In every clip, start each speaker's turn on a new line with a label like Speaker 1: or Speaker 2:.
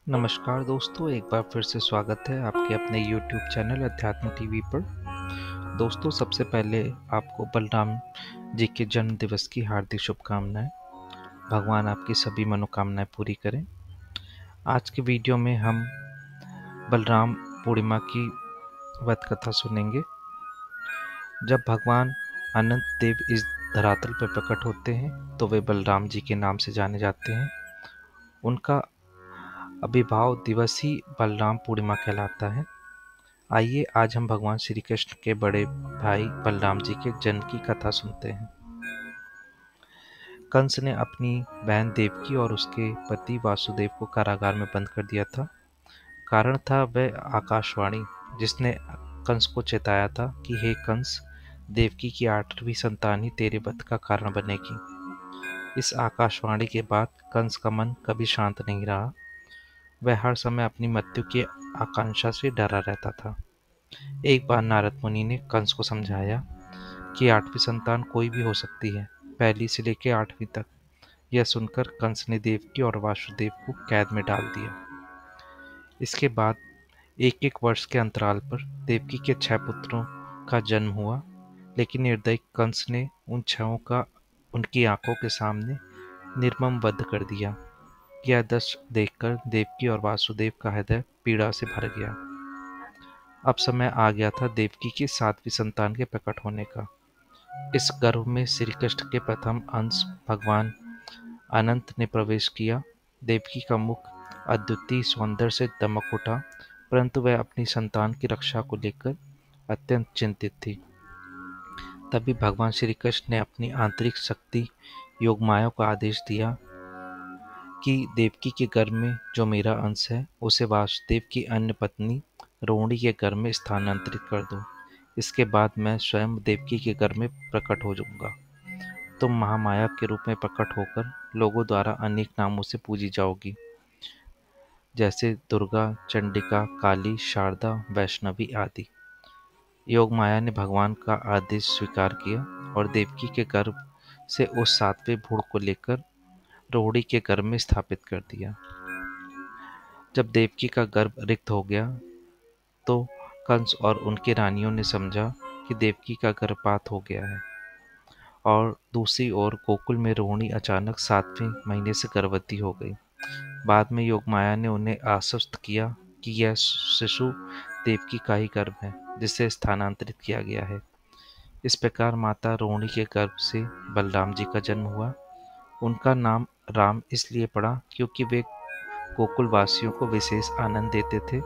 Speaker 1: नमस्कार दोस्तों, एक बार फिर से स्वागत है आपके अपने YouTube चैनल अध्यात्म टीवी पर। दोस्तों, सबसे पहले आपको बलराम जी के जन्म दिवस की हार्दिक शुभकामनाएं। भगवान आपकी सभी मनोकामनाएं पूरी करें। आज के वीडियो में हम बलराम पूर्णिमा की व्रत कथा सुनेंगे। जब भगवान अनंत देव इस धरातल पर प्रकट होते हैं तो वे बलराम जी के नाम से जाने जाते हैं। उनका आविर्भाव दिवस ही बलराम पूर्णिमा कहलाता है। आइए आज हम भगवान श्री कृष्ण के बड़े भाई बलराम जी के जन्म की कथा सुनते हैं। कंस ने अपनी बहन देवकी और उसके पति वासुदेव को कारागार में बंद कर दिया था। कारण था वह आकाशवाणी, जिसने कंस को चेताया था कि हे कंस, देवकी की 8वीं संतान ही तेरे वध का कारण बनेगी। इस आकाशवाणी के बाद कंस का मन कभी शांत नहीं रहा। वह हर समय अपनी मृत्यु की आकांक्षा से डरा रहता था। एक बार नारद मुनि ने कंस को समझाया कि 8वीं संतान कोई भी हो सकती है, पहली से लेकर 8वीं तक। यह सुनकर कंस ने देवकी और वासुदेव को कैद में डाल दिया। इसके बाद एक एक वर्ष के अंतराल पर देवकी के 6 पुत्रों का जन्म हुआ, लेकिन निर्दयी कंस ने उन 6 का उनकी आंखों के सामने निर्मम वध कर दिया। यह दृश्य देखकर देवकी और वासुदेव का हृदय पीड़ा से भर गया। अब समय आ गया था देवकी की 7वीं संतान के प्रकट होने का। इस गर्भ में श्री कृष्ण के प्रथम अंश भगवान अनंत ने प्रवेश किया। देवकी का मुख अद्वितीय सौंदर्य से दमक उठा, परंतु वह अपनी संतान की रक्षा को लेकर अत्यंत चिंतित थी। तभी भगवान श्री कृष्ण ने अपनी आंतरिक शक्ति योगमाया को आदेश दिया कि देवकी के गर्भ में जो मेरा अंश है उसे वासुदेव की अन्य पत्नी रोहिणी के गर्भ में स्थानांतरित कर दो। इसके बाद मैं स्वयं देवकी के गर्भ में प्रकट हो जाऊंगा। तुम महामाया के रूप में प्रकट होकर लोगों द्वारा अनेक नामों से पूजी जाओगी, जैसे दुर्गा, चंडिका, काली, शारदा, वैष्णवी आदि। योगमाया ने भगवान का आदेश स्वीकार किया और देवकी के गर्भ से उस 7वें भ्रूण को लेकर रोहिणी के गर्भ में स्थापित कर दिया। जब देवकी का गर्भ रिक्त हो गया तो कंस और उनकी रानियों ने समझा कि देवकी का गर्भपात हो गया है। और दूसरी ओर गोकुल में रोहिणी अचानक 7वें महीने से गर्भवती हो गई। बाद में योगमाया ने उन्हें आश्वस्त किया कि यह शिशु देवकी का ही गर्भ है, जिसे स्थानांतरित किया गया है। इस प्रकार माता रोहिणी के गर्भ से बलराम जी का जन्म हुआ। उनका नाम राम इसलिए पड़ा क्योंकि वे गोकुल वासियों को विशेष आनंद देते थे।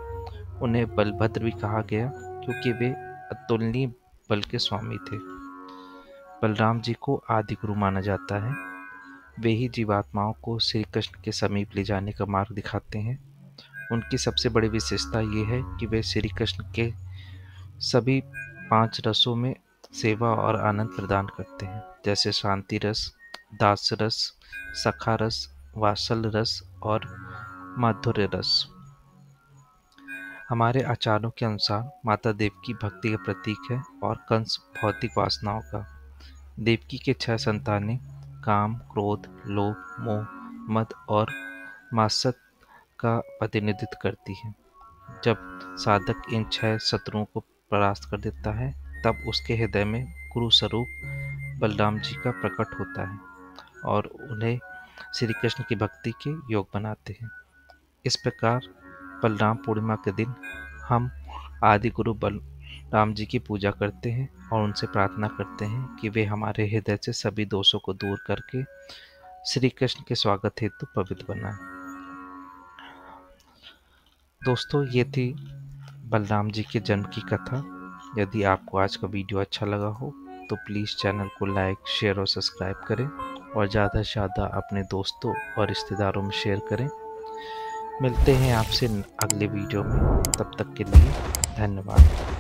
Speaker 1: उन्हें बलभद्र भी कहा गया क्योंकि वे अतुलनीय बल के स्वामी थे। बलराम जी को आदि गुरु माना जाता है। वे ही जीवात्माओं को श्री कृष्ण के समीप ले जाने का मार्ग दिखाते हैं। उनकी सबसे बड़ी विशेषता ये है कि वे श्री कृष्ण के सभी 5 रसों में सेवा और आनंद प्रदान करते हैं, जैसे शांति रस, दास रस, सखा रस, वात्सल रस और माधुर्य रस। हमारे आचार्यों के अनुसार माता देवकी भक्ति का प्रतीक है और कंस भौतिक वासनाओं का। देवकी के 6 संतानें काम, क्रोध, लोभ, मोह, मद और मात्सर्य का प्रतिनिधित्व करती हैं। जब साधक इन 6 शत्रुओं को परास्त कर देता है, तब उसके हृदय में गुरु स्वरूप बलराम जी का प्रकट होता है और उन्हें श्री कृष्ण की भक्ति के योग बनाते हैं। इस प्रकार बलराम पूर्णिमा के दिन हम आदि गुरु बलराम जी की पूजा करते हैं और उनसे प्रार्थना करते हैं कि वे हमारे हृदय से सभी दोषों को दूर करके श्री कृष्ण के स्वागत हेतु पवित्र बनाएं। दोस्तों, ये थी बलराम जी के जन्म की कथा। यदि आपको आज का वीडियो अच्छा लगा हो तो प्लीज़ चैनल को लाइक, शेयर और सब्सक्राइब करें और ज़्यादा से ज़्यादा अपने दोस्तों और रिश्तेदारों में शेयर करें। मिलते हैं आपसे अगले वीडियो में। तब तक के लिए धन्यवाद।